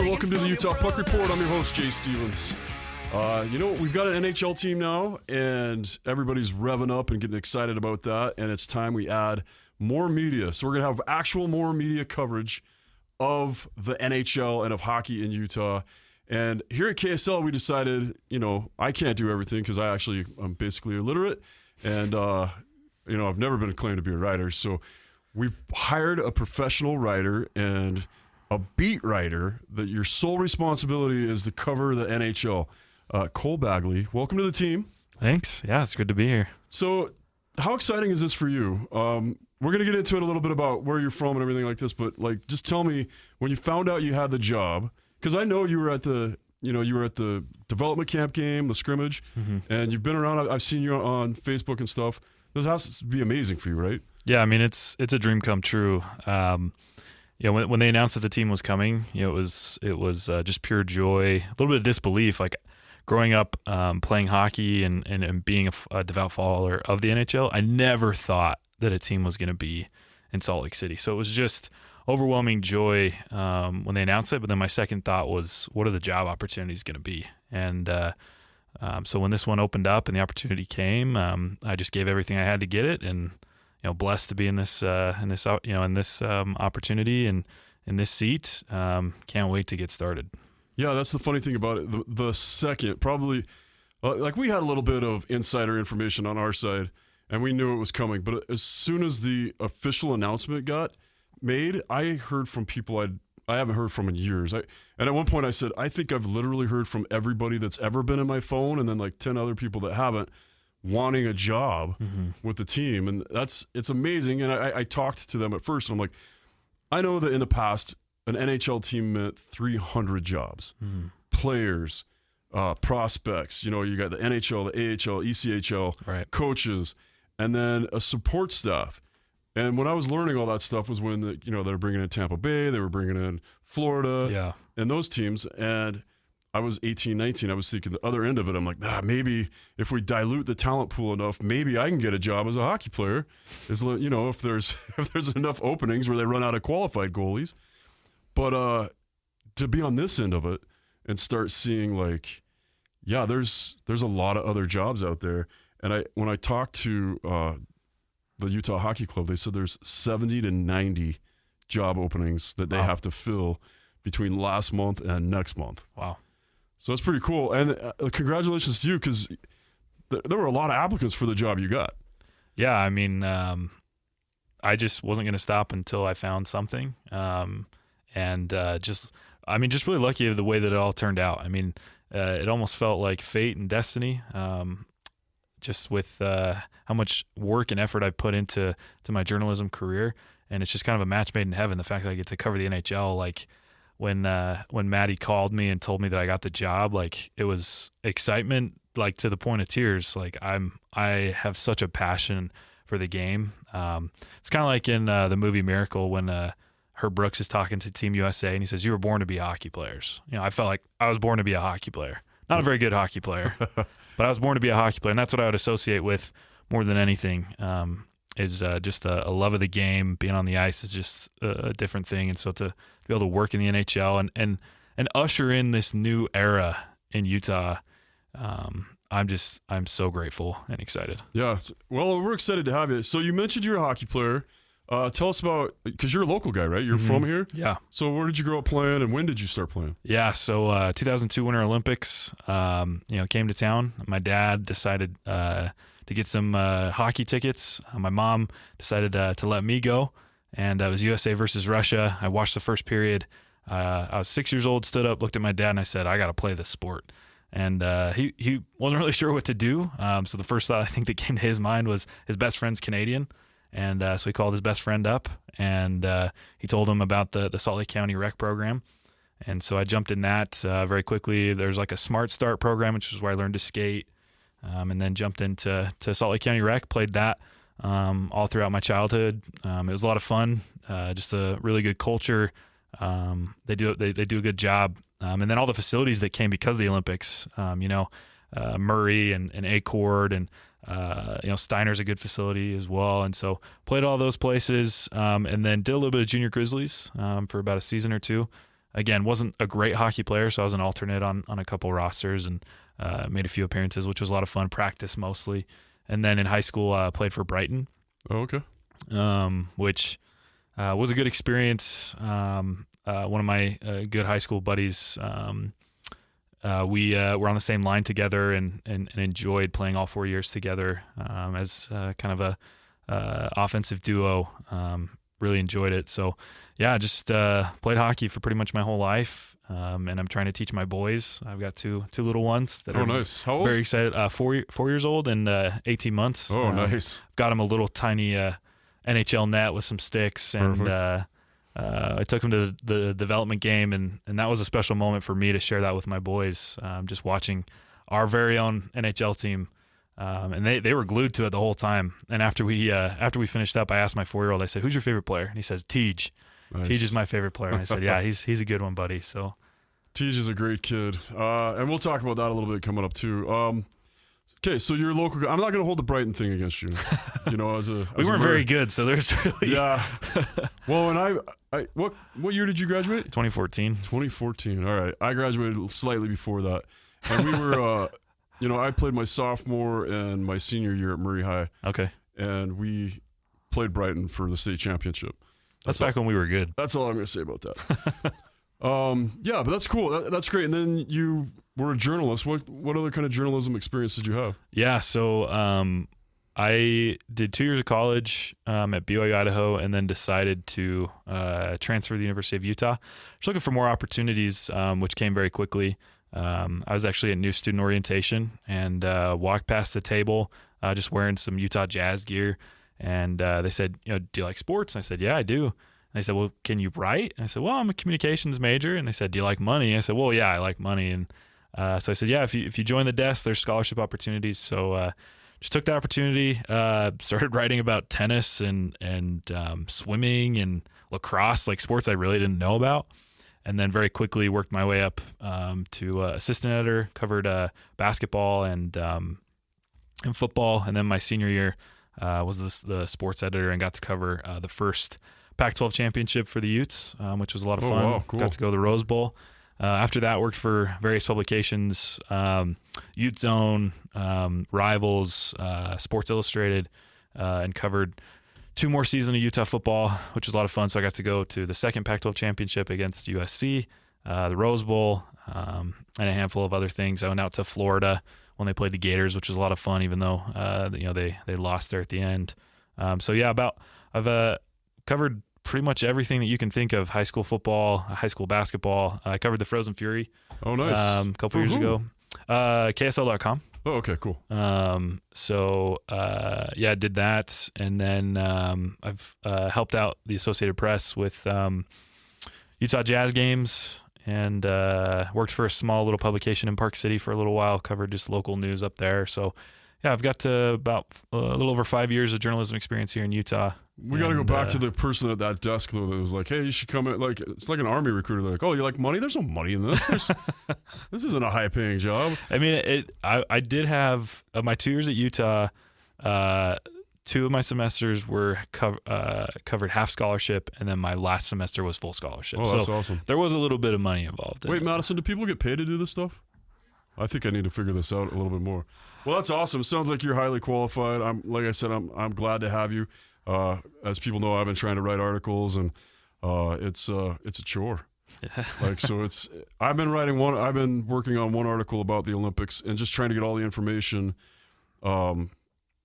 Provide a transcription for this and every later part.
welcome to the Utah Puck Report. I'm your host, Jay Stevens. We've got an NHL team now, and everybody's revving up and getting excited about that, and it's time we add more media. So we're going to have actual more media coverage of the NHL and of hockey in Utah. And here at KSL, we decided, I can't do everything because I'm basically illiterate, and, I've never been claimed to be a writer. So we've hired a professional writer and a beat writer that your sole responsibility is to cover the NHL. Cole Bagley, welcome to the team. Thanks. Yeah, it's good to be here. So how exciting is this for you? We're going to get into it a little bit about where you're from and everything like this, but just tell me when you found out you had the job, because I know you were at the development camp game, the scrimmage, and you've been around. I've seen you on Facebook and stuff. This has to be amazing for you, right? Yeah, I mean, it's a dream come true. When they announced that the team was coming, it was just pure joy, a little bit of disbelief. Like growing up playing hockey and being a devout follower of the NHL, I never thought that a team was going to be in Salt Lake City. So it was just overwhelming joy when they announced it. But then my second thought was, what are the job opportunities going to be? And so when this one opened up and the opportunity came, I just gave everything I had to get it, and blessed to be in this opportunity and in this seat. Can't wait to get started. Yeah, that's the funny thing about it. The second, probably, we had a little bit of insider information on our side, and we knew it was coming. But as soon as the official announcement got made, I heard from people I haven't heard from in years. And at one point I said, I think I've literally heard from everybody that's ever been in my phone, and then 10 other people that haven't, wanting a job with the team. And it's amazing. And I talked to them at first, and I'm like, I know that in the past, an NHL team meant 300 jobs, players, prospects, you got the NHL, the AHL, ECHL, right, coaches, and then a support staff. And when I was learning all that stuff was when they were bringing in Tampa Bay, they were bringing in Florida, and those teams. And I was 18, 19. I was thinking the other end of it. I'm like, maybe if we dilute the talent pool enough, maybe I can get a job as a hockey player. If there's enough openings where they run out of qualified goalies. But to be on this end of it and start seeing there's a lot of other jobs out there. And when I talked to the Utah Hockey Club, they said there's 70 to 90 job openings that they have to fill between last month and next month. Wow. So that's pretty cool. And congratulations to you, because there were a lot of applicants for the job you got. Yeah, I mean, I just wasn't going to stop until I found something. Just really lucky of the way that it all turned out. I mean, it almost felt like fate and destiny, just with how much work and effort I put into my journalism career. And it's just kind of a match made in heaven, the fact that I get to cover the NHL. When Maddie called me and told me that I got the job, it was excitement, to the point of tears. I have such a passion for the game. It's kind of like in the movie Miracle when Herb Brooks is talking to Team USA and he says, "You were born to be hockey players." I felt like I was born to be a hockey player. Not a very good hockey player, but I was born to be a hockey player, and that's what I would associate with more than anything. Is just a love of the game. Being on the ice is just a different thing, and so to be able to work in the NHL and usher in this new era in Utah, I'm so grateful and excited. Yeah, well, we're excited to have you. So you mentioned you're a hockey player. Tell us about, because you're a local guy, right? You're from here? Yeah. So where did you grow up playing, and when did you start playing? Yeah, so 2002 Winter Olympics, came to town. My dad decided to get some hockey tickets. My mom decided to let me go, and it was USA versus Russia. I watched the first period. I was 6 years old, stood up, looked at my dad, and I said, I got to play this sport. And he wasn't really sure what to do. So the first thought I think that came to his mind was his best friend's Canadian. And so he called his best friend up, and he told him about the Salt Lake County rec program. And so I jumped in that very quickly. There's a Smart Start program, which is where I learned to skate, and then jumped into Salt Lake County rec, played that all throughout my childhood. It was a lot of fun, just a really good culture. They do a good job. And then all the facilities that came because of the Olympics, Murray and Acord and Steiner's a good facility as well. And so played all those places, and then did a little bit of Junior Grizzlies for about a season or two. again, wasn't a great hockey player, so I was an alternate on a couple rosters and made a few appearances, which was a lot of fun, practice mostly. And then in high school, played for Brighton. Oh, okay. Which was a good experience. One of my good high school buddies, we were on the same line together and enjoyed playing all 4 years together as kind of a offensive duo. Really enjoyed it. So, yeah, just played hockey for pretty much my whole life, and I'm trying to teach my boys. I've got two little ones that are nice. How old? Very excited. 4 years old and 18 months. Oh, nice. Got them a little tiny NHL net with some sticks, and I took them to the development game, and that was a special moment for me to share that with my boys. Just watching our very own NHL team. And they were glued to it the whole time. And after we finished up, I asked my 4-year-old, I said, "Who's your favorite player?" And he says, "Tej." Nice. Tej is my favorite player. And I said, "Yeah, he's a good one, buddy." So Tej is a great kid. And we'll talk about that a little bit coming up too. Okay, so you're local. I'm not going to hold the Brighton thing against you. You know, we weren't very good, so there's really Well, and I what year did you graduate? 2014. 2014. All right, I graduated slightly before that, and we were. I played my sophomore and my senior year at Murray High. Okay. And we played Brighton for the state championship. That's back when we were good. That's all I'm going to say about that. Yeah, but that's cool. That's great. And then you were a journalist. What other kind of journalism experience did you have? Yeah, so I did 2 years of college at BYU, Idaho, and then decided to transfer to the University of Utah. Just looking for more opportunities, which came very quickly. I was actually at new student orientation and walked past the table just wearing some Utah Jazz gear, and they said, "Do you like sports?" And I said, "Yeah, I do." And they said, "Well, can you write?" And I said, "Well, I'm a communications major." And they said, "Do you like money?" And I said, "Well, yeah, I like money." And so I said, "Yeah, if you join the desk, there's scholarship opportunities." So just took the opportunity, started writing about tennis and swimming and lacrosse, like sports I really didn't know about. And then very quickly worked my way up to assistant editor, covered basketball and football. And then my senior year was the sports editor and got to cover the first Pac-12 championship for the Utes, which was a lot of fun. Wow, cool. Got to go to the Rose Bowl. After that, worked for various publications, Ute Zone, Rivals, Sports Illustrated, and covered 2 more seasons of Utah football, which was a lot of fun. So I got to go to the second Pac-12 championship against USC, the Rose Bowl, and a handful of other things. I went out to Florida when they played the Gators, which was a lot of fun, even though they lost there at the end. So yeah, I've covered pretty much everything that you can think of: high school football, high school basketball. I covered the Frozen Fury. Oh, nice. A couple years ago. KSL.com. Oh, okay, cool. I did that, and then I've helped out the Associated Press with Utah Jazz games, and worked for a small little publication in Park City for a little while, covered just local news up there. So yeah, I've got to about a little over 5 years of journalism experience here in Utah. We got to go back to the person at that desk, though, that was like, "Hey, you should come in." Like, it's like an army recruiter. They're like, "Oh, you like money? There's no money in this. This isn't a high-paying job." I mean, I did have my 2 years at Utah. 2 of my semesters were covered half scholarship, and then my last semester was full scholarship. Oh, that's awesome. There was a little bit of money involved. Wait, Madison, do people get paid to do this stuff? I think I need to figure this out a little bit more. Well, that's awesome. It sounds like you're highly qualified. Like I said, I'm glad to have you. As people know, I've been trying to write articles, and it's a chore. Yeah. I've been working on one article about the Olympics and just trying to get all the information. And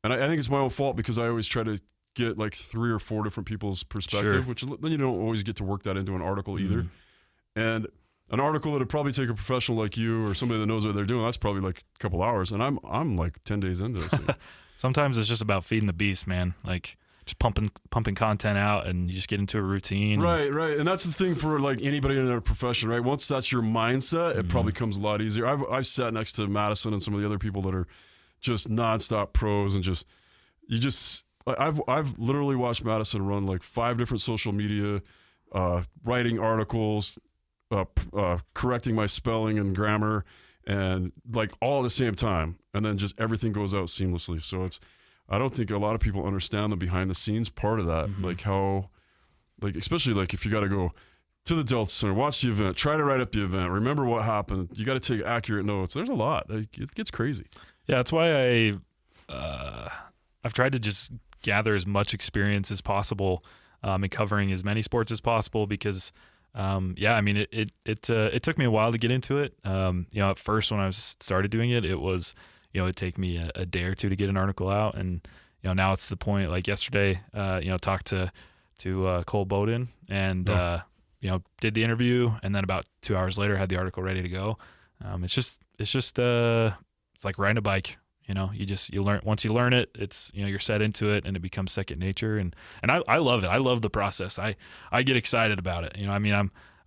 I think it's my own fault because I always try to get like 3 or 4 different people's perspective, which then you don't always get to work that into an article either. And an article that would probably take a professional like you or somebody that knows what they're doing, that's probably like a couple hours, and I'm like 10 days into this thing. Sometimes it's just about feeding the beast, man. Like just pumping content out, and you just get into a routine. Right. And that's the thing for like anybody in their profession, right? Once that's your mindset, it probably comes a lot easier. I've sat next to Madison and some of the other people that are just nonstop pros, and I've literally watched Madison run like 5 different social media, writing articles, correcting my spelling and grammar, and like all at the same time, and then just everything goes out seamlessly. So I don't think a lot of people understand the behind the scenes part of that, like how, like especially like if you got to go to the Delta Center, watch the event, try to write up the event, remember what happened. You got to take accurate notes. There's a lot. It gets crazy. Yeah, that's why I've tried to just gather as much experience as possible in covering as many sports as possible because, I mean, it took me a while to get into it. At first when I started doing it, it was, it'd take me a day or two to get an article out. And, now it's the point, like yesterday, talked to Cole Bagley and, did the interview. And then about 2 hours later, had the article ready to go. It's like riding a bike. You learn once you learn it, it's you're set into it and it becomes second nature. And I love it. I love the process. I get excited about it.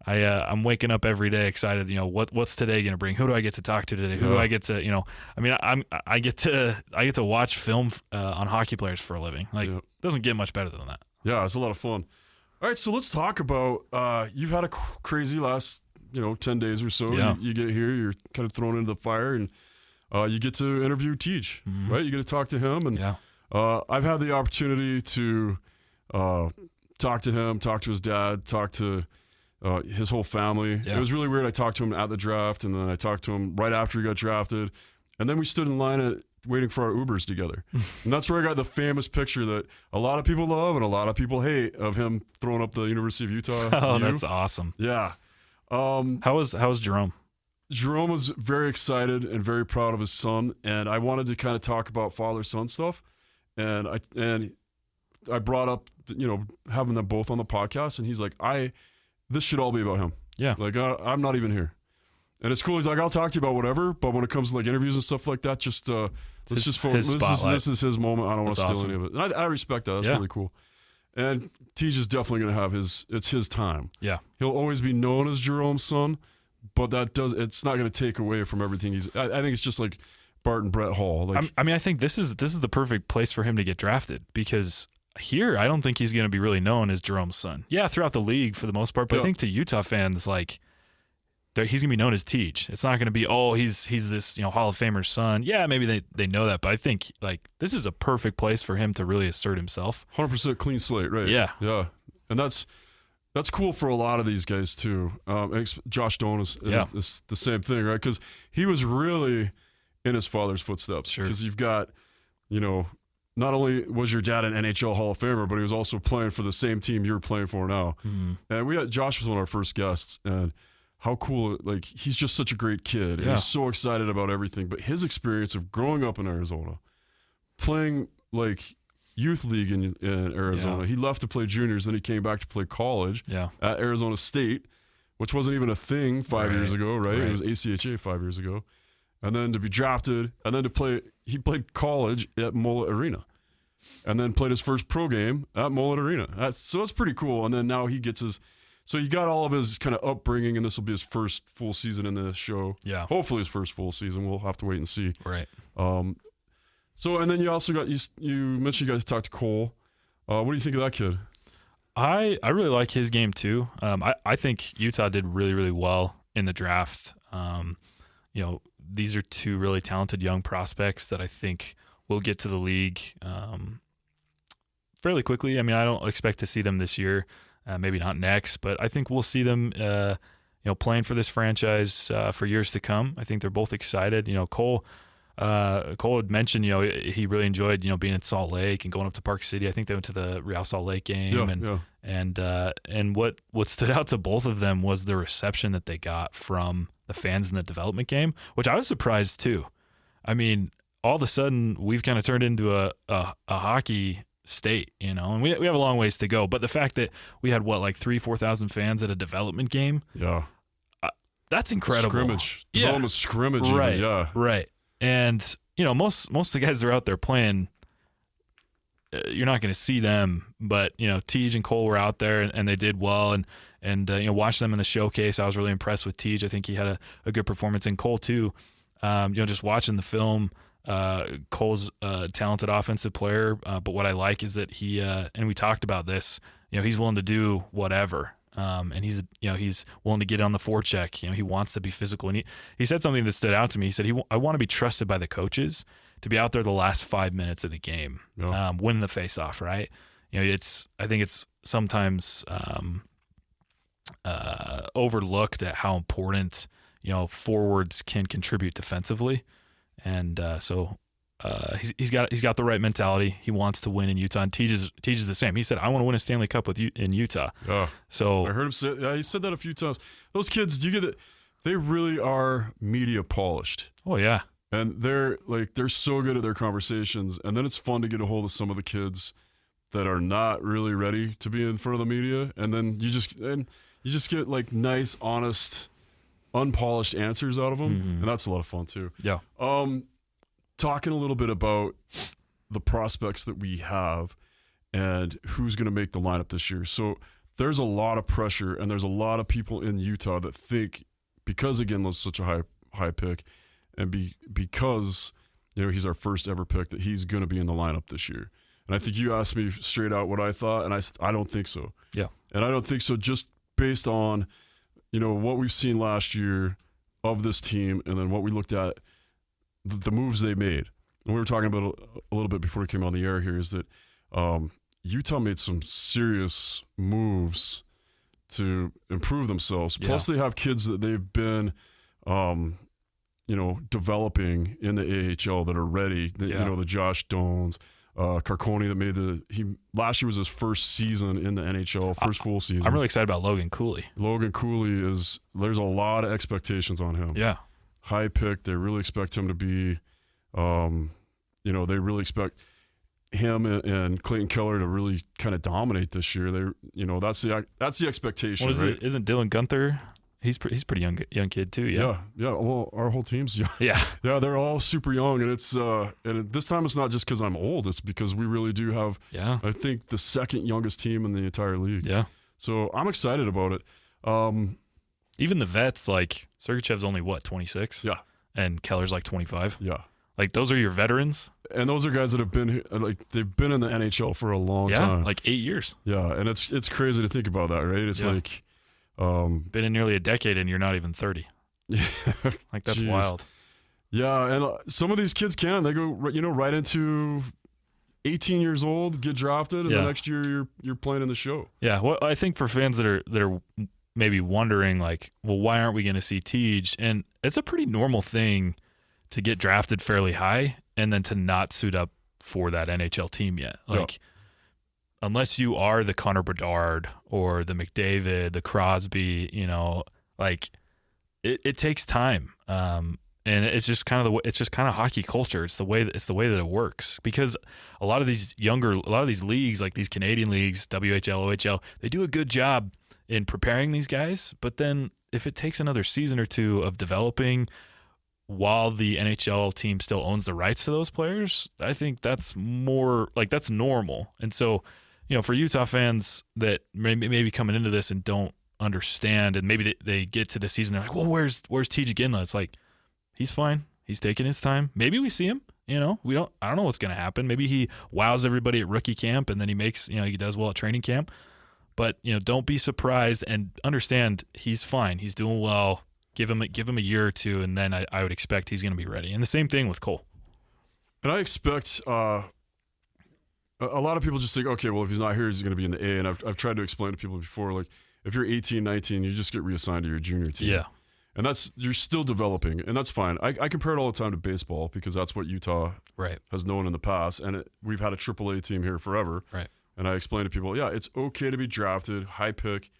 I'm waking up every day excited. What's today going to bring? Who do I get to talk to today? Who do I get to? I get to watch film on hockey players for a living. It doesn't get much better than that. Yeah, it's a lot of fun. All right, so let's talk about you've had a crazy last 10 days or so. Yeah. You get here, you're kind of thrown into the fire and. You get to interview Teej, right? You get to talk to him, and I've had the opportunity to talk to him, talk to his dad, talk to his whole family. Yeah. It was really weird. I talked to him at the draft, and then I talked to him right after he got drafted, and then we stood in line waiting for our Ubers together. And that's where I got the famous picture that a lot of people love and a lot of people hate of him throwing up the University of Utah. Oh, that's awesome. Yeah. How was Jerome? Jerome was very excited and very proud of his son, and I wanted to kind of talk about father-son stuff, and I brought up having them both on the podcast, and he's like, this should all be about him. Yeah, like I'm not even here, and it's cool. He's like, I'll talk to you about whatever, but when it comes to like interviews and stuff like that, just let's just focus. This is his moment. I don't want to steal any of it, and I respect that. That's really cool. And Teej is definitely going to have it's his time. Yeah, he'll always be known as Jerome's son. But it's not going to take away from everything I think it's just like Bart and Brett Hall. I think this is the perfect place for him to get drafted because here I don't think he's going to be really known as Jerome's son. Yeah, throughout the league for the most part, but I think to Utah fans, he's going to be known as Teej. It's not going to be he's this Hall of Famer's son. Yeah, maybe they know that, but I think this is a perfect place for him to really assert himself. 100% clean slate, right? Yeah, and that's cool for a lot of these guys too. Josh Doan is the same thing, right? Because he was really in his father's footsteps. Sure. Because you've got, not only was your dad an NHL Hall of Famer, but he was also playing for the same team you're playing for now. Mm-hmm. And Josh was one of our first guests, and how cool! He's just such a great kid. Yeah. He's so excited about everything. But his experience of growing up in Arizona, playing youth league in Arizona. Yeah. He left to play juniors, then he came back to play college at Arizona State, which wasn't even a thing 5 years ago, right? It was ACHA 5 years ago. And then to be drafted, and then he played college at Mullet Arena, and then played his first pro game at Mullet Arena. That's pretty cool. And then now he gets so you got all of his kind of upbringing, and this will be his first full season in the show. Yeah. Hopefully his first full season. We'll have to wait and see. Right. So, and then you also got, you mentioned you guys talked to Cole. What do you think of that kid? I really like his game too. I think Utah did really, really well in the draft. These are two really talented young prospects that I think will get to the league fairly quickly. I mean, I don't expect to see them this year, maybe not next, but I think we'll see them, playing for this franchise for years to come. I think they're both excited. Cole had mentioned, he really enjoyed, being in Salt Lake and going up to Park City. I think they went to the Real Salt Lake game, and what stood out to both of them was the reception that they got from the fans in the development game, which I was surprised too. I mean, all of a sudden we've kind of turned into a hockey state, and we have a long ways to go. But the fact that we had 4,000 fans at a development game, that's incredible. Development scrimmage, right? Right. And, most of the guys that are out there playing, you're not going to see them. But, Teej and Cole were out there and they did well. And watch them in the showcase. I was really impressed with Teej. I think he had a good performance. And Cole, too. Just watching the film, Cole's a talented offensive player. But what I like is that he, and we talked about this, he's willing to do whatever. And he's willing to get on the forecheck. He wants to be physical. And he said something that stood out to me. He said, I want to be trusted by the coaches to be out there the last 5 minutes of the game, winning the faceoff, right? I think it's sometimes overlooked at how important forwards can contribute defensively, and so he's got the right mentality. He wants to win in Utah, and teaches the same. He said, "I want to win a Stanley Cup with you in Utah." Yeah. So I heard him say. Yeah, he said that a few times. Those kids, do you get it? They really are media polished. Oh yeah. And they're so good at their conversations, and then it's fun to get a hold of some of the kids that are not really ready to be in front of the media, and then you just get like nice, honest, unpolished answers out of them, and that's a lot of fun too. Yeah. Talking a little bit about the prospects that we have and who's going to make the lineup this year. So there's a lot of pressure, and there's a lot of people in Utah that think, because again, that's such a high pick, and because he's our first ever pick, that he's going to be in the lineup this year. And I think you asked me straight out what I thought, and I don't think so. Yeah. And I don't think so just based on what we've seen last year of this team, and then what we looked at, the moves they made. And we were talking about a little bit before we came on the air here, is that Utah made some serious moves to improve themselves. Yeah. Plus they have kids that they've been developing in the AHL that are ready. The Josh Dones, Carconi that last year was his first season in the NHL, first full season. I'm really excited about Logan Cooley. Logan Cooley there's a lot of expectations on him. Yeah. High pick. They really expect him to be, they really expect him and Clayton Keller to really kind of dominate this year. That's the expectation. What is right? it? Isn't Dylan Gunther? He's pretty young kid too. Yeah. Well, our whole team's young. Yeah. Yeah, they're all super young, and it's this time it's not just because I'm old. It's because we really do have. Yeah. I think the second youngest team in the entire league. Yeah. So I'm excited about it. Even the vets, like Sergachev's only 26. Yeah. And Keller's like 25. Yeah. Like those are your veterans. And those are guys that have been they've been in the NHL for a long time. Like 8 years. Yeah, and it's crazy to think about that, right? It's like been in nearly a decade and you're not even 30. Yeah. Like that's wild. Yeah, and some of these kids they go right into 18 years old, get drafted, and the next year you're playing in the show. Yeah, well, I think for fans that are maybe wondering like, well, why aren't we going to see Tej? And it's a pretty normal thing to get drafted fairly high and then to not suit up for that NHL team yet. Like, unless you are the Connor Bedard or the McDavid, the Crosby, like it takes time. And it's just kind of hockey culture. It's the way that it works, because a lot of these leagues, like these Canadian leagues, WHL, OHL, they do a good job in preparing these guys. But then if it takes another season or two of developing while the NHL team still owns the rights to those players, I think that's more like that's normal. And so, for Utah fans that maybe coming into this and don't understand, and maybe they get to the season, they're like, well, where's Tej Ginla? It's like, he's fine. He's taking his time. Maybe we see him. I don't know what's going to happen. Maybe he wows everybody at rookie camp, and then he makes, he does well at training camp. But, don't be surprised, and understand he's fine. He's doing well. Give him a year or two, and then I would expect he's going to be ready. And the same thing with Cole. And I expect a lot of people just think, okay, well, if he's not here, he's going to be in the A. And I've tried to explain to people before, like, if you're 18, 19, you just get reassigned to your junior team. Yeah. And you're still developing, and that's fine. I compare it all the time to baseball, because that's what Utah has known in the past, and we've had a AAA team here forever. Right. And I explain to people, it's okay to be drafted, high pick,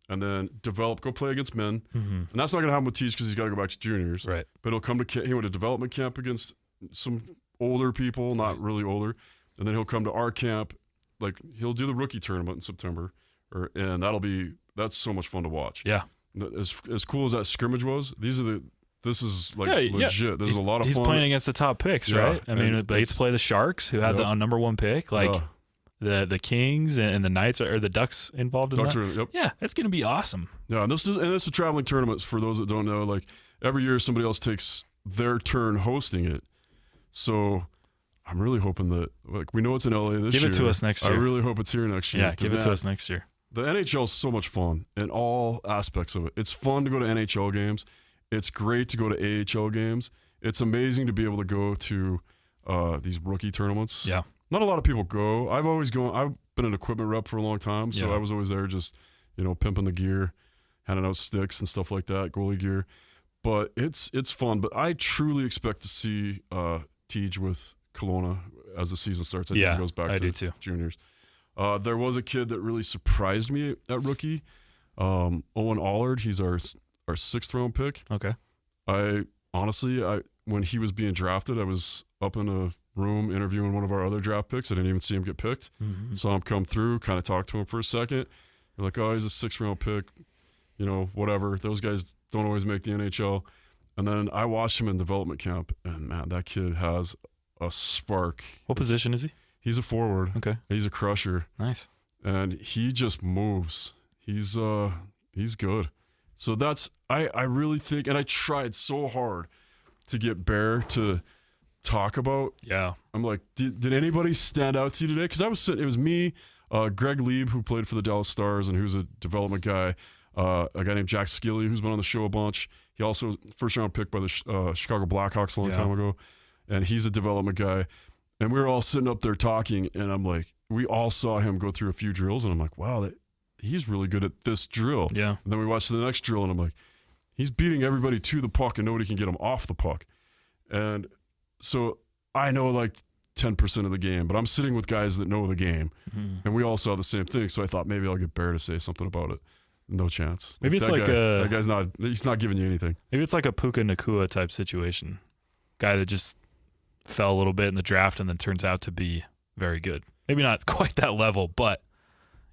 and then develop, go play against men. Mm-hmm. And that's not going to happen with Tej, because he's got to go back to juniors. Right. But he went to development camp against some older people, not really older, and then he'll come to our camp. Like, he'll do the rookie tournament in September, and that's so much fun to watch. Yeah. As cool as that scrimmage was, this is legit. Yeah. This is a lot of fun. He's playing against the top picks, right? I mean, they play the Sharks, who had the number one pick. Like, the Kings and the Knights or the Ducks involved in that. Yep. Yeah, it's going to be awesome. Yeah, and it's a traveling tournament for those that don't know. Like, every year somebody else takes their turn hosting it. So I'm really hoping that, like, we know it's in LA this year. Give it to us next year. I really hope it's here next year. Yeah, give it to us next year. The NHL is so much fun in all aspects of it. It's fun to go to NHL games. It's great to go to AHL games. It's amazing to be able to go to these rookie tournaments. Yeah. Not a lot of people go. I've always gone. I've been an equipment rep for a long time, so I was always there just, pimping the gear, handing out sticks and stuff like that, goalie gear. But it's fun. But I truly expect to see Tej with Kelowna as the season starts. I think it goes back to juniors. There was a kid that really surprised me at rookie, Owen Allard. He's our 6th round pick. Okay. I honestly, when he was being drafted, I was up in a room interviewing one of our other draft picks. I didn't even see him get picked. Mm-hmm. Saw him come through, kind of talked to him for a second. You're like, oh, he's a 6th round pick, whatever. Those guys don't always make the NHL. And then I watched him in development camp, and man, that kid has a spark. What position is he? He's a forward. Okay. He's a crusher. Nice. And he just moves. He's good. So that's I really think, and I tried so hard to get Bear to talk about. Yeah. I'm like, did anybody stand out to you today? Because it was me, Greg Lieb, who played for the Dallas Stars and who's a development guy, a guy named Jack Skilly, who's been on the show a bunch. He also was first round pick by the Chicago Blackhawks a long time ago, and he's a development guy. And we were all sitting up there talking, and I'm like, we all saw him go through a few drills, and I'm like, wow, he's really good at this drill. Yeah. And then we watched the next drill, and I'm like, he's beating everybody to the puck, and nobody can get him off the puck. And so I know like 10% of the game, but I'm sitting with guys that know the game, and we all saw the same thing. So I thought maybe I'll get Bear to say something about it. No chance. Maybe it's that guy's he's not giving you anything. Maybe it's like a Puka Nakua type situation. Guy that just fell a little bit in the draft and then turns out to be very good. Maybe not quite that level, but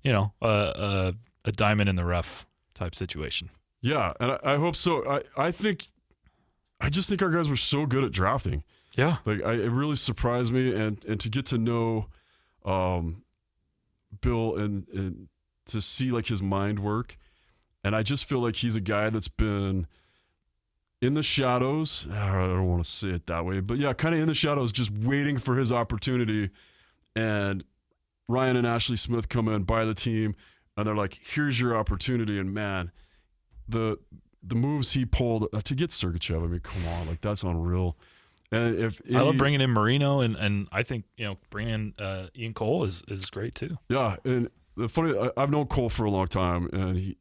a diamond in the rough type situation. Yeah, and I hope so. I just think our guys were so good at drafting. Yeah, like it really surprised me, and to get to know Bill and to see like his mind work, and I just feel like he's a guy that's been in the shadows. I don't want to say it that way, but yeah, kind of in the shadows, just waiting for his opportunity. And Ryan and Ashley Smith come in, buy the team, and they're like, "Here's your opportunity." And man, the moves he pulled to get Sergachev, I mean, come on, like that's unreal. And I love bringing in Marino, and I think bringing in Ian Cole is great too. Yeah, and the funny, I've known Cole for a long time, and he,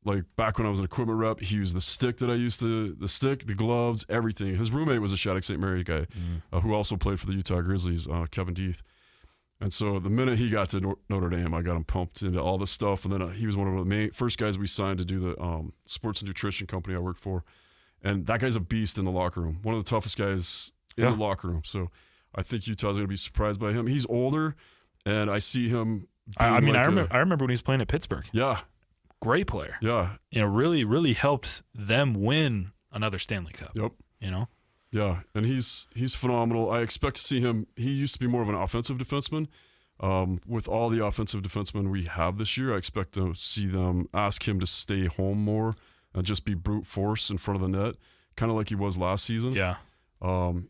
like back when I was an equipment rep, he used the stick that I used to, the stick, the gloves, everything. His roommate was a Shattuck St. Mary guy who also played for the Utah Grizzlies, Kevin Deeth. And so the minute he got to Notre Dame, I got him pumped into all this stuff. And then he was one of the first guys we signed to do the sports and nutrition company I worked for. And that guy's a beast in the locker room, one of the toughest guys in the locker room. So I think Utah's going to be surprised by him. He's older, and I see him. I remember when he was playing at Pittsburgh. Yeah. Great player. Yeah. Really, really helped them win another Stanley Cup. Yep. Yeah, and he's phenomenal. I expect to see him. He used to be more of an offensive defenseman. With all the offensive defensemen we have this year, I expect to see them ask him to stay home more and just be brute force in front of the net, kind of like he was last season. Yeah.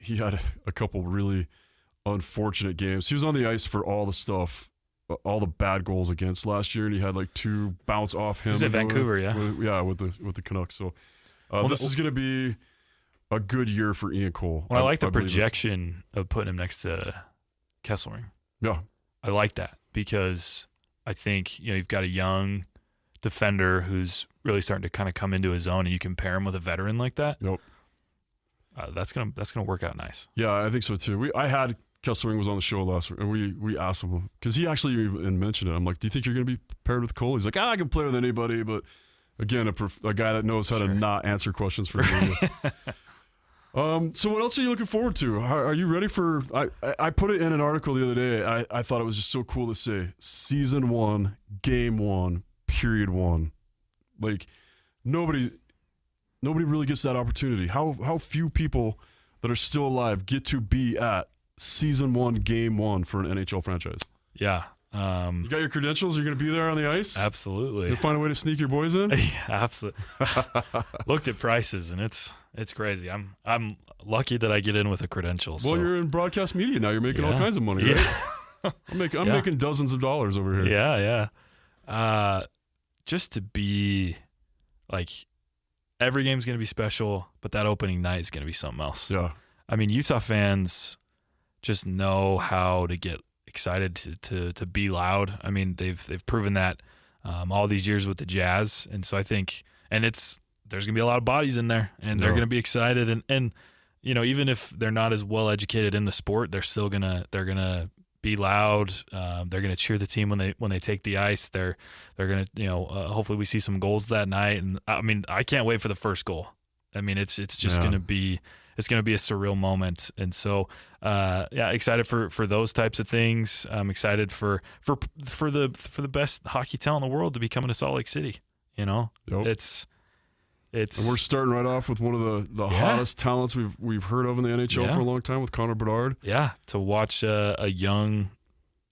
He had a couple really unfortunate games. He was on the ice for all the stuff, all the bad goals against last year, and he had like 2 bounce off him. He's at Vancouver, with the Canucks. So this is going to be a good year for Ian Cole. Well, I like the projection of putting him next to Kesselring. Yeah. I like that because I think, you've got a young defender who's really starting to kind of come into his own, and you can pair him with a veteran like that. Yep. That's gonna work out nice. Yeah, I think so too. I had Kesselring was on the show last week, and we asked him because he actually even mentioned it. I'm like, "Do you think you're going to be paired with Cole?" He's like, "I can play with anybody," but again, a guy that knows how to not answer questions for me. So what else are you looking forward to? Are you ready for? I put it in an article the other day. I thought it was just so cool to say season 1, game 1, period 1. Like nobody really gets that opportunity. How few people that are still alive get to be at season 1, game 1 for an NHL franchise. Yeah. You got your credentials? You're going to be there on the ice? Absolutely. You'll find a way to sneak your boys in? Yeah, absolutely. Looked at prices, and it's crazy. I'm lucky that I get in with a credential. Well, you're in broadcast media now. You're making all kinds of money, right? I'm making dozens of dollars over here. Yeah. Just to be like, every game's going to be special, but that opening night is going to be something else. Yeah. I mean, Utah fans just know how to get excited to be loud. I mean, they've proven that all these years with the Jazz. And so I think, and there's going to be a lot of bodies in there, and they're going to be excited. And even if they're not as well educated in the sport, they're still they're going to be loud. They're going to cheer the team when they take the ice. They're going to, hopefully we see some goals that night. And I mean, I can't wait for the first goal. I mean, it's just going to be, it's going to be a surreal moment. And so, excited for those types of things. I'm excited for the best hockey talent in the world to be coming to Salt Lake City. Yep. It's and we're starting right off with one of the hottest talents we've heard of in the NHL for a long time with Connor Bedard. Yeah, to watch a young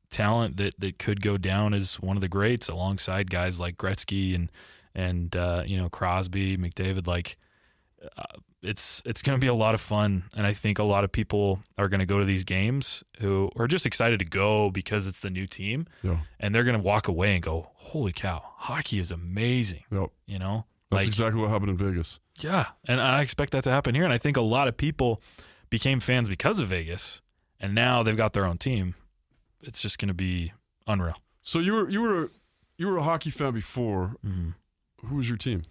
talent that could go down as one of the greats alongside guys like Gretzky and Crosby, McDavid. Like, it's going to be a lot of fun, and I think a lot of people are going to go to these games who are just excited to go because it's the new team, and they're going to walk away and go, "Holy cow, hockey is amazing!" Yep. That's exactly what happened in Vegas. Yeah, and I expect that to happen here, and I think a lot of people became fans because of Vegas, and now they've got their own team. It's just going to be unreal. So you were a hockey fan before. Mm-hmm. Who was your team?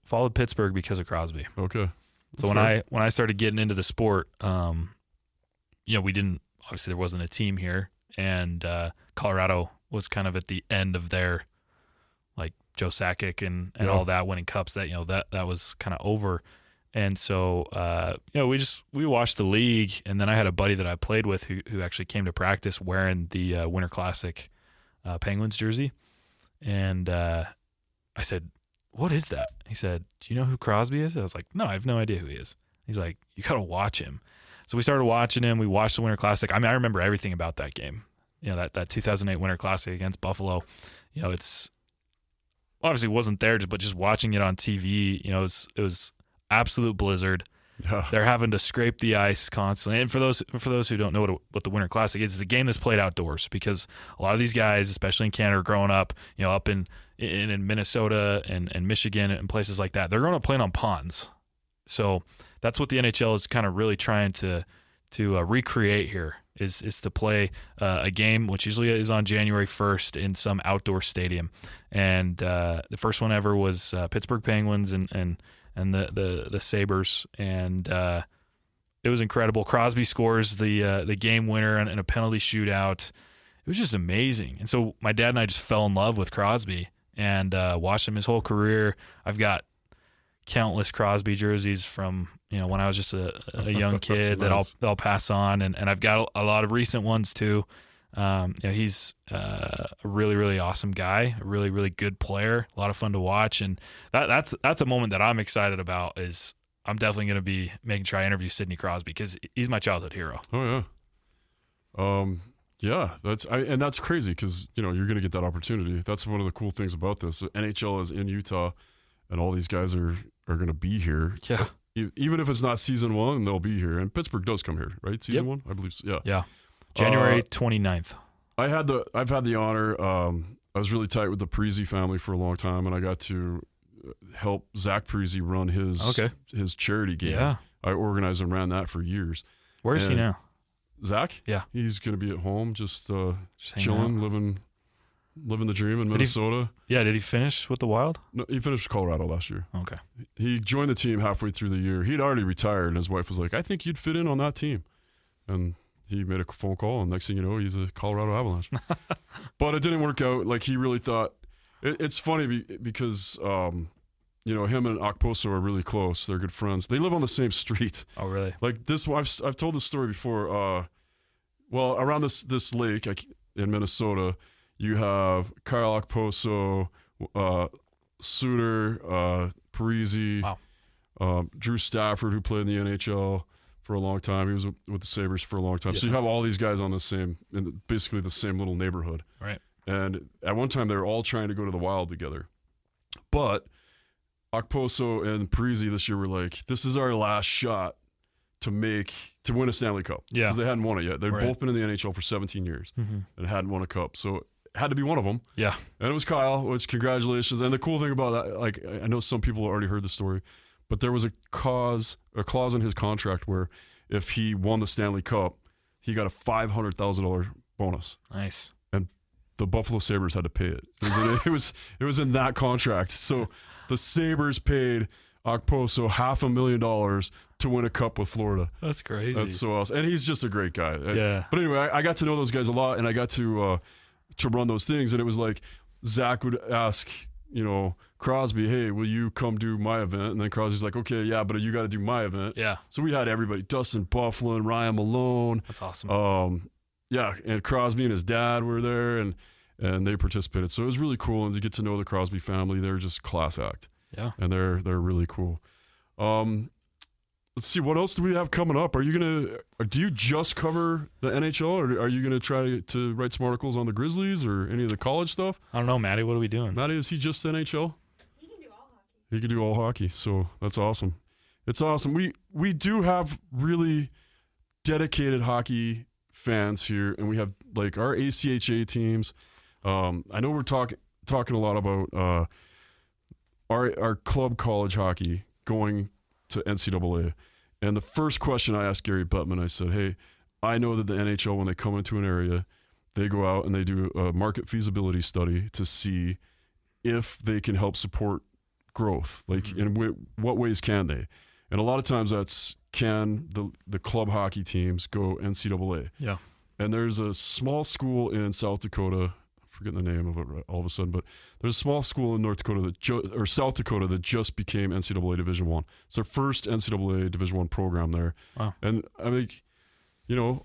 Followed Pittsburgh because of Crosby. Okay. So when I started getting into the sport, we didn't, obviously there wasn't a team here, and Colorado was kind of at the end of their, like, Joe Sakic and all that, winning cups, that was kind of over. And so we watched the league, and then I had a buddy that I played with who actually came to practice wearing the Winter Classic Penguins jersey, and I said, "What is that?" He said, "Do you know who Crosby is?" I was like, "No, I have no idea who he is." He's like, "You got to watch him." So we started watching him. We watched the Winter Classic. I mean, I remember everything about that game. That 2008 Winter Classic against Buffalo. It's obviously wasn't there, but just watching it on TV, it was absolute blizzard. Yeah. They're having to scrape the ice constantly. And for those who don't know what the Winter Classic is, it's a game that's played outdoors because a lot of these guys, especially in Canada, growing up, up in Minnesota and Michigan and places like that, they're growing up playing on ponds. So that's what the NHL is kind of really trying to recreate here is to play a game which usually is on January 1st in some outdoor stadium. And the first one ever was Pittsburgh Penguins and the Sabres, and it was incredible. Crosby scores the game winner in a penalty shootout. It was just amazing. And so my dad and I just fell in love with Crosby and watched him his whole career. I've got countless Crosby jerseys from when I was just a young kid nice. that I'll pass on, and I've got a lot of recent ones too. He's a really, really awesome guy, a really, really good player, a lot of fun to watch, and that's a moment that I'm excited about. Is I'm definitely going to be making sure I interview Sidney Crosby because he's my childhood hero. Oh yeah, and that's crazy because you're going to get that opportunity. That's one of the cool things about this. The NHL is in Utah, and all these guys are going to be here. Yeah, even if it's not season one, they'll be here. And Pittsburgh does come here, right? Season one, I believe. So. Yeah. Yeah. January 29th. I've had the honor. I was really tight with the Parisi family for a long time, and I got to help Zach Parisi run his charity game. Yeah. I organized and ran that for years. Where is he now? Zach? Yeah. He's going to be at home, just chilling, living the dream in Minnesota. Did he finish with the Wild? No, he finished with Colorado last year. Okay. He joined the team halfway through the year. He'd already retired, and his wife was like, "I think you'd fit in on that team." And he made a phone call, and next thing you know, he's a Colorado Avalanche. But it didn't work out. Like, he really thought it's funny because him and Okposo are really close. They're good friends. They live on the same street. Oh, really? Like this, I've told this story before. Around this lake in Minnesota, you have Kyle Okposo, Suter, Parisi, Drew Stafford, who played in the NHL for a long time. He was with the Sabres for a long time. Yeah. So you have all these guys on basically the same little neighborhood. Right. And at one time, they were all trying to go to the Wild together. But Okposo and Parisi this year were like, this is our last shot to win a Stanley Cup. Yeah. Because they hadn't won it yet. They'd both been in the NHL for 17 years and hadn't won a cup. So it had to be one of them. Yeah. And it was Kyle, which congratulations. And the cool thing about that, like, I know some people already heard the story, but there was a clause in his contract where if he won the Stanley Cup, he got a $500,000 bonus. Nice. And the Buffalo Sabres had to pay it. It was in that contract. So the Sabres paid Okposo $500,000 to win a cup with Florida. That's crazy. That's so awesome. And he's just a great guy. Yeah. But anyway, I got to know those guys a lot, and I got to run those things. And it was like Zach would ask, Crosby, hey, will you come do my event? And then Crosby's like, okay, yeah, but you got to do my event. Yeah. So we had everybody, Dustin Byfuglien, Ryan Malone. That's awesome. Yeah, and Crosby and his dad were there, and they participated. So it was really cool, and to get to know the Crosby family, they're just class act. Yeah. And they're really cool. Let's see, what else do we have coming up? Do you just cover the NHL, or are you gonna try to write some articles on the Grizzlies or any of the college stuff? I don't know, Maddie. What are we doing? Maddie, is he just NHL? He can do all hockey. He can do all hockey, so that's awesome. It's awesome. We do have really dedicated hockey fans here, and we have like our ACHA teams. I know we're talking a lot about our club college hockey going to NCAA. And the first question I asked Gary Bettman, I said, hey, I know that the NHL, when they come into an area, they go out and they do a market feasibility study to see if they can help support growth. Like, in what ways can they? And a lot of times that's, can the club hockey teams go NCAA? Yeah. And there's a small school in South Dakota, forgetting the name of it all of a sudden, but there's a small school in North Dakota or South Dakota that just became NCAA Division I. It's their first NCAA Division I program there. Wow. And I mean,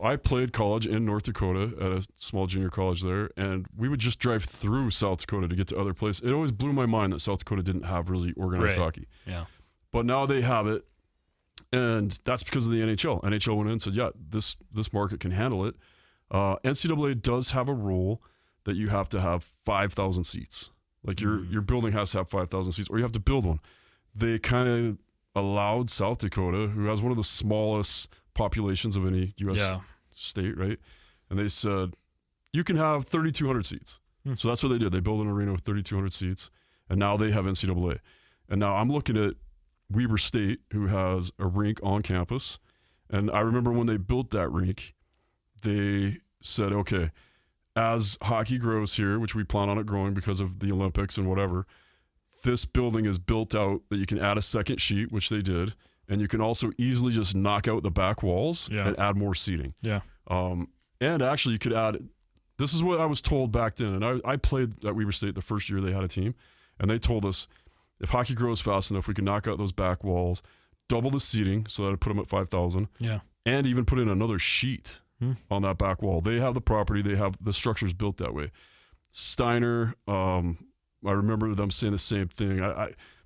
I played college in North Dakota at a small junior college there, and we would just drive through South Dakota to get to other places. It always blew my mind that South Dakota didn't have really organized hockey. Yeah. But now they have it, and that's because of the NHL. NHL went in and said, yeah, this market can handle it. NCAA does have a rule that you have to have 5,000 seats. Like your building has to have 5,000 seats, or you have to build one. They kind of allowed South Dakota, who has one of the smallest populations of any U.S. state, right? And they said, you can have 3,200 seats. So that's what they did. They built an arena with 3,200 seats, and now they have NCAA. And now I'm looking at Weber State, who has a rink on campus. And I remember when they built that rink, they said, okay, as hockey grows here, which we plan on it growing because of the Olympics and whatever, this building is built out that you can add a second sheet, which they did, and you can also easily just knock out the back walls and add more seating. Yeah. And actually, you could add, this is what I was told back then, and I played at Weber State the first year they had a team, and they told us, if hockey grows fast enough, we can knock out those back walls, double the seating, so that would put them at 5,000, and even put in another sheet on that back wall. They have the property. They have the structures built that way. Steiner, I remember them saying the same thing.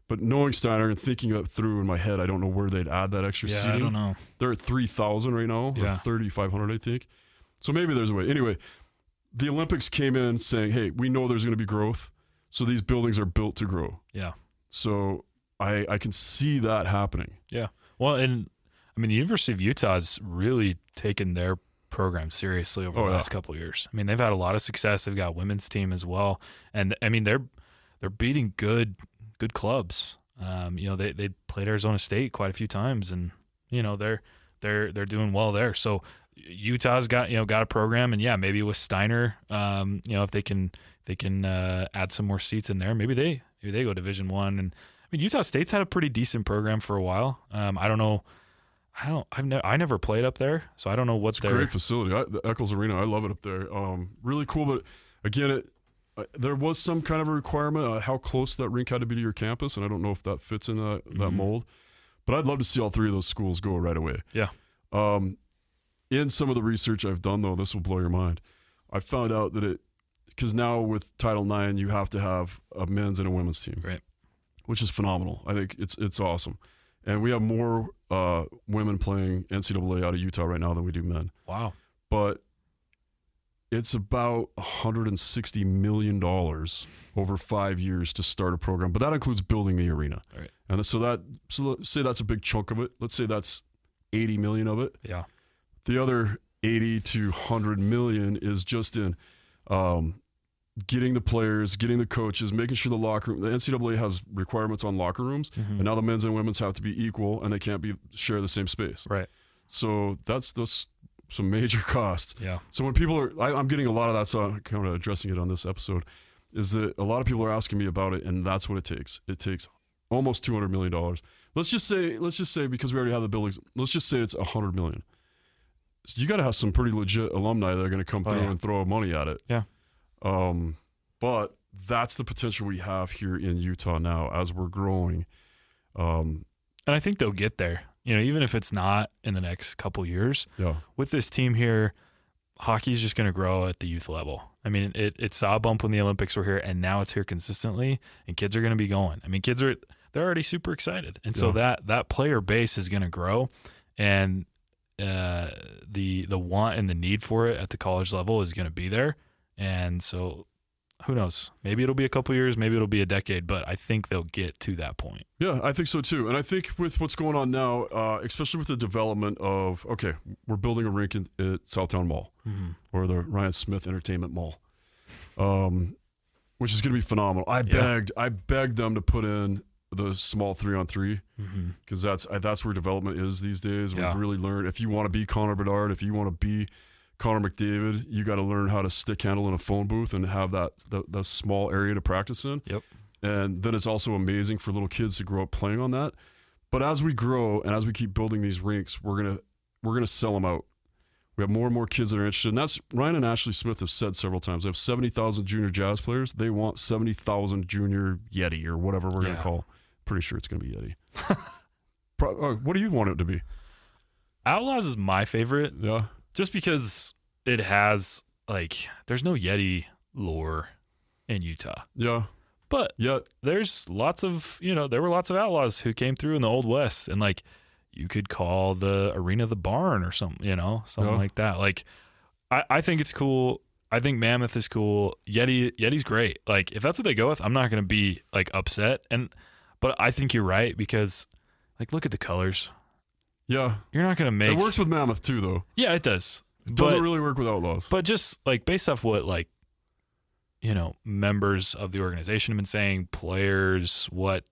But knowing Steiner and thinking it through in my head, I don't know where they'd add that extra seating. I don't know. They're at 3,000 right now, or 3,500, I think. So maybe there's a way. Anyway, the Olympics came in saying, hey, we know there's going to be growth, so these buildings are built to grow. Yeah. So I can see that happening. Yeah. Well, and I mean, the University of Utah has really taken their program seriously over the last couple of years. I mean, they've had a lot of success. They've got a women's team as well, and I mean, they're beating good clubs. They played Arizona State quite a few times, and they're doing well there. So Utah's got a program, and maybe with Steiner, if they can add some more seats in there, maybe they go Division I. And I mean, Utah State's had a pretty decent program for a while. I don't know. I never played up there, so I don't know what it's a great facility. The Eccles Arena, I love it up there. Really cool, but again, there was some kind of a requirement how close that rink had to be to your campus, and I don't know if that fits in that mold. But I'd love to see all three of those schools go right away. Yeah. In some of the research I've done, though, this will blow your mind. I found out that because now with Title IX, you have to have a men's and a women's team, right? Which is phenomenal. I think it's awesome. And we have more women playing NCAA out of Utah right now than we do men. Wow. But it's about $160 million over 5 years to start a program. But that includes building the arena. All right. And so say that's a big chunk of it. Let's say that's 80 million of it. Yeah. The other 80 to 100 million is just in getting the players, getting the coaches, making sure the locker room. The NCAA has requirements on locker rooms, and now the men's and women's have to be equal, and they can't share the same space. Right. So that's some major costs. Yeah. So when people are, I'm getting a lot of that, so I'm kind of addressing it on this episode, is that a lot of people are asking me about it, and that's what it takes. It takes almost $200 million. Let's just say, because we already have the buildings, let's just say it's $100 million. So you got to have some pretty legit alumni that are going to come through and throw money at it. Yeah. But that's the potential we have here in Utah now as we're growing. And I think they'll get there. Even if it's not in the next couple years. Yeah. With this team here, hockey's just going to grow at the youth level. I mean, it saw a bump when the Olympics were here, and now it's here consistently, and kids are going to be going. I mean, they're already super excited. And so that player base is going to grow, and the want and the need for it at the college level is going to be there. And so who knows? Maybe it'll be a couple years, maybe it'll be a decade, but I think they'll get to that point. Yeah, I think so too. And I think with what's going on now, especially with the development of, okay, we're building a rink at Southtown Mall or the Ryan Smith Entertainment Mall, which is going to be phenomenal. I begged them to put in the small 3-on-3 because that's where development is these days. We've really learned, if you want to be Connor Bedard, if you want to be Connor McDavid, you got to learn how to stick handle in a phone booth and have the small area to practice in. Yep. And then it's also amazing for little kids to grow up playing on that. But as we grow and as we keep building these rinks, we're gonna sell them out. We have more and more kids that are interested, and that's Ryan and Ashley Smith have said several times. They have 70,000 junior Jazz players. They want 70,000 junior Yeti or whatever we're gonna call. Pretty sure it's gonna be Yeti. What do you want it to be? Outlaws is my favorite. Yeah. Just because it has, there's no Yeti lore in Utah. Yeah. But there's lots of, there were lots of outlaws who came through in the Old West, and you could call the arena the barn or something, something like that. I think it's cool. I think Mammoth is cool. Yeti's great. If that's what they go with, I'm not going to be upset. But I think you're right because look at the colors. Yeah. You're not going to make... It works with Mammoth too, though. Yeah, it does. It doesn't really work with Outlaws. But just based off what members of the organization have been saying, players, what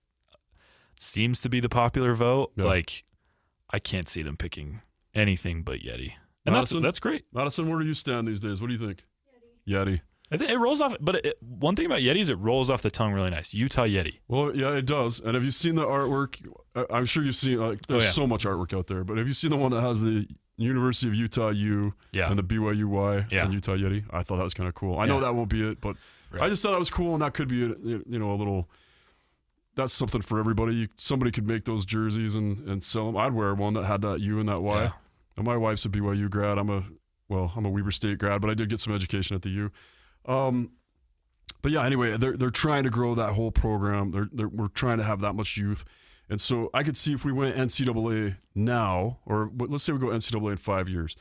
seems to be the popular vote, I can't see them picking anything but Yeti. And Madison, that's great. Madison, where do you stand these days? What do you think? Yeti. I think it rolls off, but one thing about Yeti is it rolls off the tongue really nice. Utah Yeti. Well, yeah, it does. And have you seen the artwork? I'm sure you've seen, there's so much artwork out there, but have you seen the one that has the University of Utah U and the BYU Y and Utah Yeti? I thought that was kind of cool. I know that won't be it, but I just thought that was cool, and that could be, a little, that's something for everybody. Somebody could make those jerseys and sell them. I'd wear one that had that U and that Y. Yeah. And my wife's a BYU grad. I'm a Weber State grad, but I did get some education at the U. But yeah, anyway, they're trying to grow that whole program. We're trying to have that much youth. And so I could see if we went NCAA now, or let's say we go NCAA in 5 years,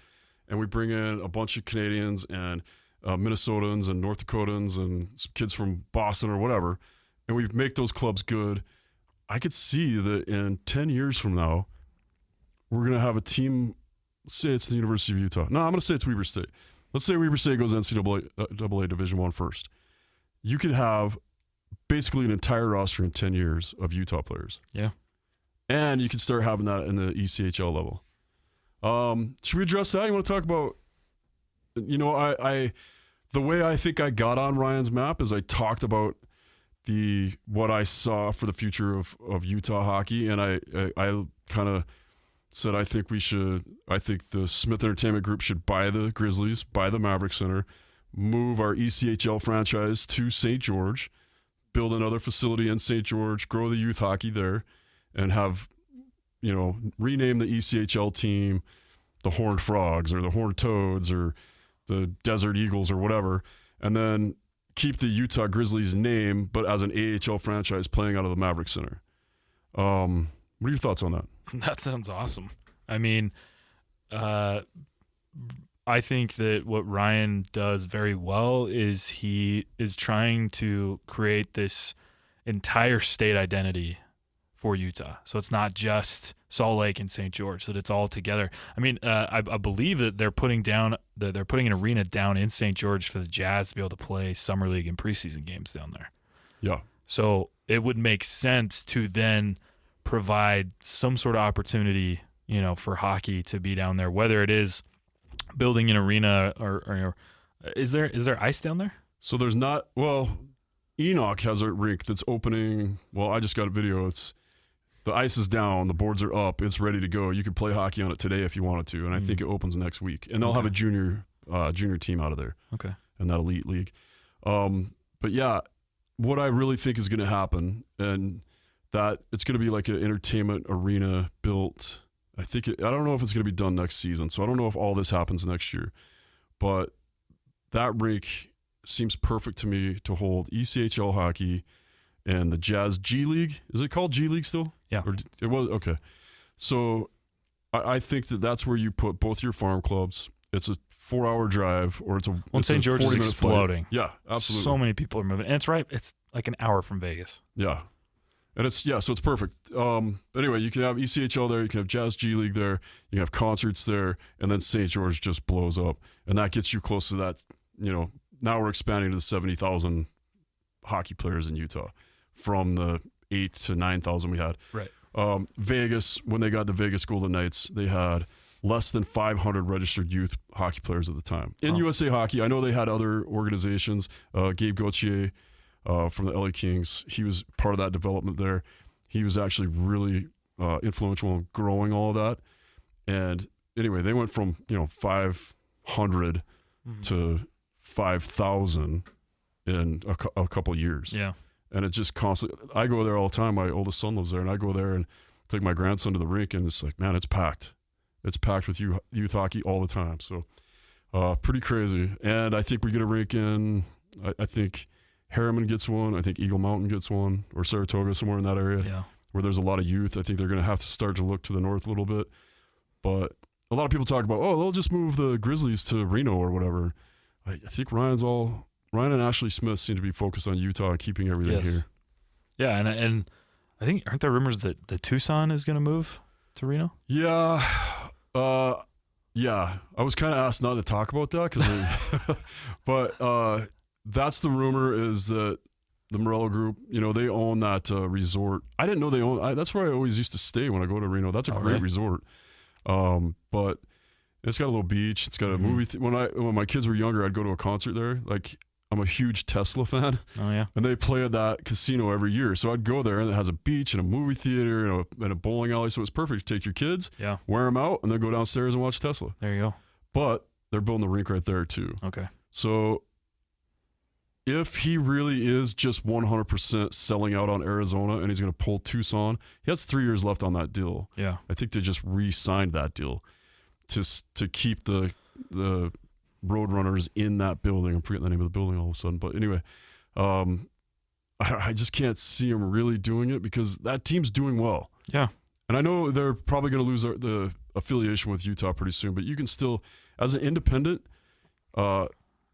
and we bring in a bunch of Canadians and Minnesotans and North Dakotans and some kids from Boston or whatever, and we make those clubs good. I could see that in 10 years from now, we're going to have a team, say it's the University of Utah. No, I'm going to say it's Weber State. Let's say Weber State goes NCAA Division I first. You could have basically an entire roster in 10 years of Utah players. Yeah. And you can start having that in the ECHL level. Should we address that? You want to talk about, the way I think I got on Ryan's map is I talked about what I saw for the future of Utah hockey. And I kind of said, I think the Smith Entertainment Group should buy the Grizzlies, buy the Maverick Center, move our ECHL franchise to St. George, build another facility in St. George, grow the youth hockey there, and have, rename the ECHL team the Horned Frogs or the Horned Toads or the Desert Eagles or whatever, and then keep the Utah Grizzlies name, but as an AHL franchise playing out of the Maverick Center. What are your thoughts on that? That sounds awesome. I mean, I think that what Ryan does very well is he is trying to create this entire state identity for Utah. So it's not just Salt Lake and St. George, that it's all together. I mean, I believe that they're putting an arena down in St. George for the Jazz to be able to play summer league and preseason games down there. Yeah. So it would make sense to then provide some sort of opportunity, for hockey to be down there, whether it is building an arena or is there ice down there? So there's not. Well, Enoch has a rink that's opening. Well, I just got a video. The ice is down, the boards are up, it's ready to go. You could play hockey on it today if you wanted to, and I think it opens next week. And they'll have a junior team out of there. Okay. In that elite league. But yeah, what I really think is going to happen, and that it's going to be like an entertainment arena built. I don't know if it's going to be done next season, so I don't know if all this happens next year. But that rink seems perfect to me to hold ECHL hockey and the Jazz G League. Is it called G League still? Yeah. Or it was? Okay. So I think that that's where you put both your farm clubs. It's a 4-hour drive, or it's St. George is exploding. Flight. Yeah, absolutely. So many people are moving. And it's like an hour from Vegas. Yeah. And so it's perfect. Anyway, you can have ECHL there, you can have Jazz G League there, you can have concerts there, and then St. George just blows up. And that gets you close to that, now we're expanding to the 70,000 hockey players in Utah from the 8 to 9,000 we had. Right. Vegas, when they got the Vegas Golden Knights, they had less than 500 registered youth hockey players at the time. In USA Hockey, I know they had other organizations. Gabe Gauthier from the LA Kings, he was part of that development there. He was actually really influential in growing all of that. And anyway, they went from 500 to 5,000 in a couple of years. Yeah. And it just constantly, I go there all the time. My oldest son lives there, and I go there and take my grandson to the rink, and it's like, man, it's packed. It's packed with youth hockey all the time. So pretty crazy. And I think we get a rink in, I think Harriman gets one. I think Eagle Mountain gets one, or Saratoga, somewhere in that area where there's a lot of youth. I think they're going to have to start to look to the north a little bit. But a lot of people talk about, they'll just move the Grizzlies to Reno or whatever. I think Ryan and Ashley Smith seem to be focused on Utah and keeping everything here. Yeah, and I think, aren't there rumors that the Tucson is going to move to Reno? Yeah. Yeah. I was kind of asked not to talk about that, but that's the rumor, is that the Morello Group, they own that resort. I didn't know they own. That's where I always used to stay when I go to Reno. That's a great resort. But it's got a little beach. It's got a movie. When my kids were younger, I'd go to a concert there. Like, I'm a huge Tesla fan. Oh, yeah. And they play at that casino every year. So I'd go there, and it has a beach and a movie theater and a bowling alley. So it's perfect to take your kids, wear them out, and then go downstairs and watch Tesla. There you go. But they're building the rink right there too. Okay. So if he really is just 100% selling out on Arizona and he's going to pull Tucson, he has 3 years left on that deal. Yeah. I think they just re-signed that deal to keep the Roadrunners in that building. I'm forgetting the name of the building all of a sudden. But anyway, I just can't see him really doing it because that team's doing well. Yeah. And I know they're probably going to lose the affiliation with Utah pretty soon, but you can still, as an independent,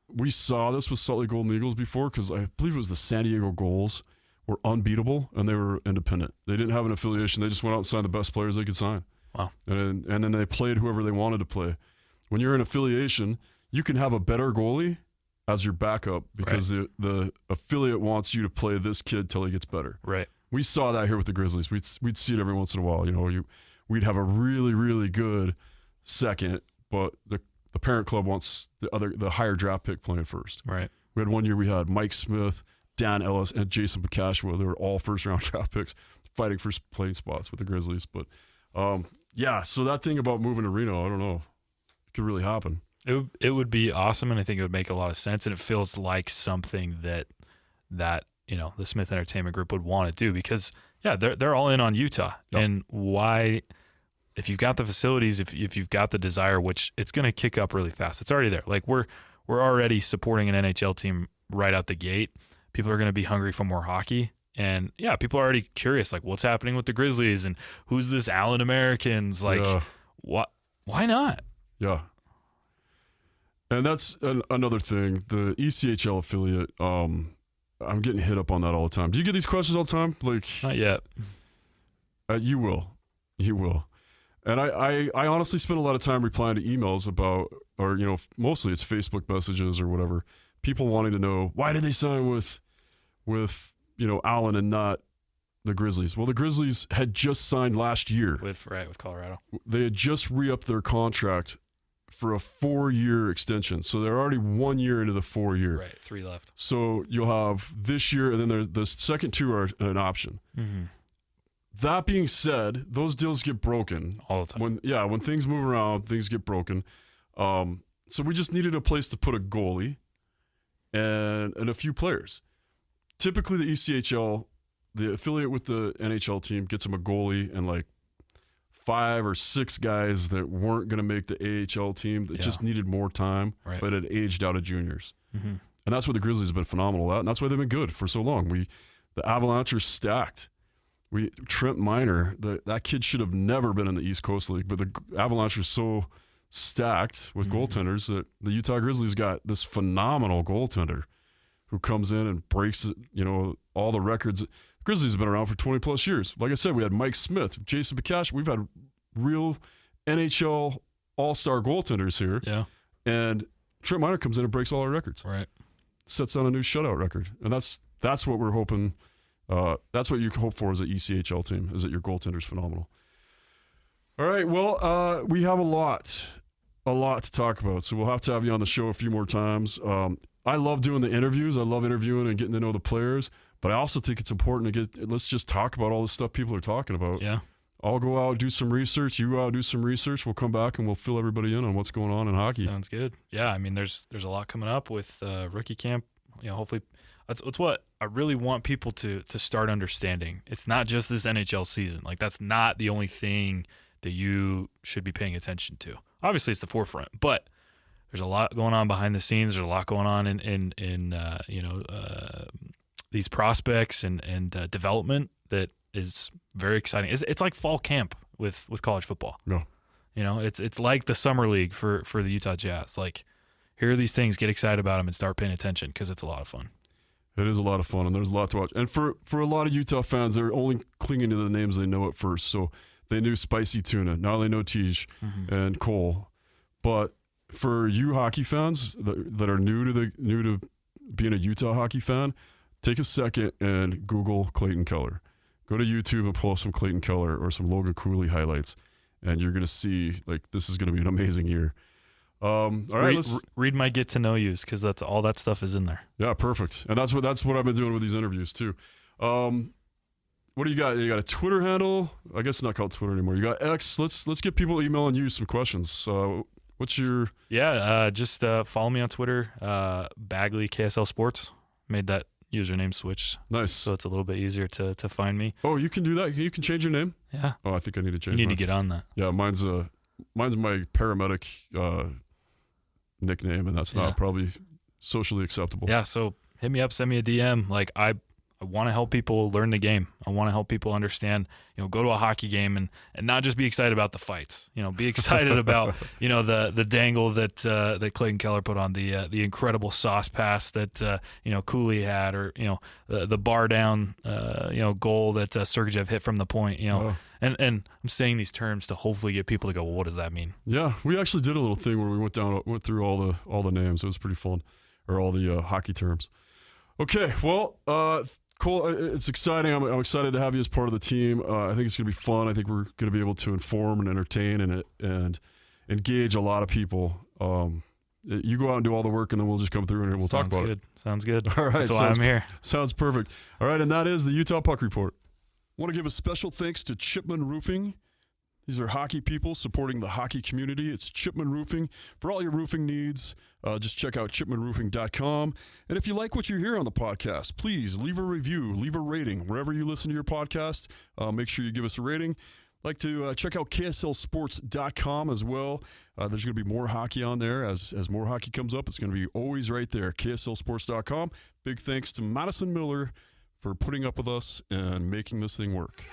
we saw this with Salt Lake Golden Eagles before, because I believe it was the San Diego Gulls were unbeatable and they were independent. They didn't have an affiliation. They just went out and signed the best players they could sign. Wow. And then they played whoever they wanted to play. When you're in affiliation, you can have a better goalie as your backup because the affiliate wants you to play this kid till he gets better. Right. We saw that here with the Grizzlies. We'd see it every once in a while. We'd have a really, really good second, but the parent club wants the higher draft pick playing first. Right. We had one year we had Mike Smith, Dan Ellis, and Jason Picashua. They were all first-round draft picks fighting for playing spots with the Grizzlies. But, so that thing about moving to Reno, I don't know. It could really happen. It would be awesome, and I think it would make a lot of sense, and it feels like something that the Smith Entertainment Group would want to do because, they're all in on Utah. Yep. And why – if you've got the facilities, if you've got the desire, which it's going to kick up really fast. It's already there. Like we're already supporting an NHL team right out the gate. People are going to be hungry for more hockey. And people are already curious, like what's happening with the Grizzlies and who's this Allen Americans? Like why not? Yeah. And that's another thing. The ECHL affiliate, I'm getting hit up on that all the time. Do you get these questions all the time? Like, not yet. You will. And I honestly spend a lot of time replying to emails about, or, mostly it's Facebook messages or whatever, people wanting to know, why did they sign with Allen and not the Grizzlies? Well, the Grizzlies had just signed last year. With Colorado. They had just re-upped their contract for a 4-year extension. So they're already 1 year into the 4-year. Right, 3 left. So you'll have this year, and then the second 2 are an option. Mm-hmm. That being said, those deals get broken all the time. When things move around, things get broken. So we just needed a place to put a goalie and a few players. Typically, the ECHL, the affiliate with the NHL team, gets them a goalie and like 5 or 6 guys that weren't going to make the AHL team that just needed more time, but had aged out of juniors. Mm-hmm. And that's where the Grizzlies have been phenomenal at, and that's why they've been good for so long. The Avalanche are stacked. Trent Miner, that kid should have never been in the East Coast League, but the Avalanche are so stacked with goaltenders that the Utah Grizzlies got this phenomenal goaltender who comes in and breaks, all the records. Grizzlies have been around for 20 plus years. Like I said, we had Mike Smith, Jason Bakash. We've had real NHL all-star goaltenders here. Yeah. And Trent Miner comes in and breaks all our records. Right. Sets down a new shutout record. And that's what we're hoping. That's what you can hope for as an ECHL team, is that your goaltender's phenomenal. All right. Well, we have a lot to talk about. So we'll have to have you on the show a few more times. I love doing the interviews. I love interviewing and getting to know the players. But I also think it's important to let's just talk about all the stuff people are talking about. Yeah. I'll go out, do some research. You go out, do some research. We'll come back and we'll fill everybody in on what's going on in hockey. Sounds good. Yeah. I mean, there's a lot coming up with rookie camp. Hopefully that's what I really want people to start understanding. It's not just this NHL season. Like, that's not the only thing that you should be paying attention to. Obviously, it's the forefront, but there's a lot going on behind the scenes. There's a lot going on in these prospects and development that is very exciting. It's like fall camp with college football. No, it's like the summer league for the Utah Jazz. Like, here are these things. Get excited about them and start paying attention because it's a lot of fun. It is a lot of fun, and there's a lot to watch. And for a lot of Utah fans, they're only clinging to the names they know at first. So they knew Spicy Tuna. Now they know Tej and Cole. But for you hockey fans that are new to being a Utah hockey fan, take a second and Google Clayton Keller. Go to YouTube and pull up some Clayton Keller or some Logan Cooley highlights, and you're going to see, like, this is going to be an amazing year. All right, read my get to know yous, because that's all that stuff is in there. Yeah, perfect. And that's what I've been doing with these interviews too. What do you got? You got a Twitter handle? I guess it's not called Twitter anymore. You got X. Let's get people emailing you some questions. What's your? Yeah, just follow me on Twitter. Bagley KSL Sports. Made that username switch. Nice. So it's a little bit easier to find me. Oh, you can do that. You can change your name. Yeah. Oh, I think I need to change. You need to get on that. Yeah, mine's my paramedic nickname, and that's not probably socially acceptable. Yeah, so hit me up, send me a DM. Like, I want to help people learn the game. I want to help people understand, go to a hockey game and not just be excited about the fights. Be excited about, the dangle that Clayton Keller put on, the incredible sauce pass that, Cooley had, or, the bar down, goal that Sergeyev hit from the point, And I'm saying these terms to hopefully get people to go, well, what does that mean? Yeah, we actually did a little thing where we went through all the names. It was pretty fun, or all the hockey terms. Okay, well, Cole, it's exciting. I'm excited to have you as part of the team. I think it's going to be fun. I think we're going to be able to inform and entertain and engage a lot of people. You go out and do all the work, and then we'll just come through and we'll talk about it. Sounds good. All right, that's why I'm here. Sounds perfect. All right, and that is the Utah Puck Report. I want to give a special thanks to Chipman Roofing. These are hockey people supporting the hockey community. It's Chipman Roofing. For all your roofing needs, just check out chipmanroofing.com. And if you like what you hear on the podcast, please leave a review, leave a rating. Wherever you listen to your podcast, make sure you give us a rating. Like to check out KSLSports.com as well. There's going to be more hockey on there. As more hockey comes up, it's going to be always right there, KSLSports.com. Big thanks to Madison Miller for putting up with us and making this thing work.